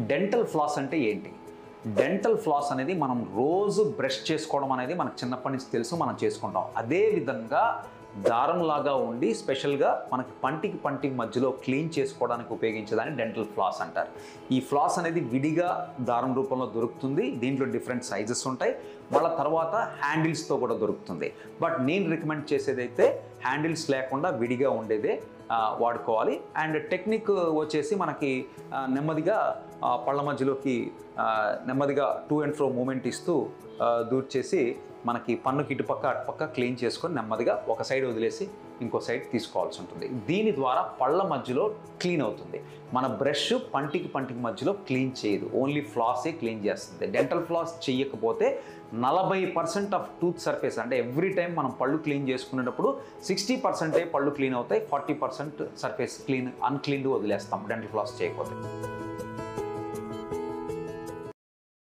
Dental floss అంటే ఏంటి? Dental floss అనేది మనం రోజు బ్రష్ చేసుకోవడం అనేది మనకు చిన్నప్పటి నుంచి తెలుసు, మనం చేసుకుంటాం. అదేవిధంగా దారంలాగా ఉండి స్పెషల్గా మనకి పంటికి మధ్యలో క్లీన్ చేసుకోవడానికి ఉపయోగించేదాన్ని డెంటల్ ఫ్లాస్ అంటారు. ఈ ఫ్లాస్ అనేది విడిగా దారం రూపంలో దొరుకుతుంది. దీంట్లో డిఫరెంట్ సైజెస్ ఉంటాయి. వాళ్ళ తర్వాత హ్యాండిల్స్తో కూడా దొరుకుతుంది. బట్ నేను రికమెండ్ చేసేదైతే హ్యాండిల్స్ లేకుండా విడిగా ఉండేదే వాడుకోవాలి. అండ్ టెక్నిక్ వచ్చేసి మనకి నెమ్మదిగా పళ్ళ మధ్యలోకి నెమ్మదిగా టు అండ్ ఫ్రో మూమెంట్ ఇస్తూ దూర్చేసి మనకి పన్నుకి ఇటుపక్క అటుపక్క క్లీన్ చేసుకొని నెమ్మదిగా ఒక సైడ్ వదిలేసి ఇంకో సైడ్ తీసుకోవాల్సి ఉంటుంది. దీని ద్వారా పళ్ళ మధ్యలో క్లీన్ అవుతుంది. మన బ్రష్ పంటికి మధ్యలో క్లీన్ చేయదు, ఓన్లీ ఫ్లాసే క్లీన్ చేస్తుంది. డెంటల్ ఫ్లాస్ చేయకపోతే 40% ఆఫ్ టూత్ సర్ఫేస్, అంటే ఎవ్రీ టైం మనం పళ్ళు క్లీన్ చేసుకునేటప్పుడు 60% పళ్ళు క్లీన్ అవుతాయి, 40% సర్ఫేస్ అన్క్లీన్డ్ వదిలేస్తాం డెంటల్ ఫ్లాస్ చేయకపోతే.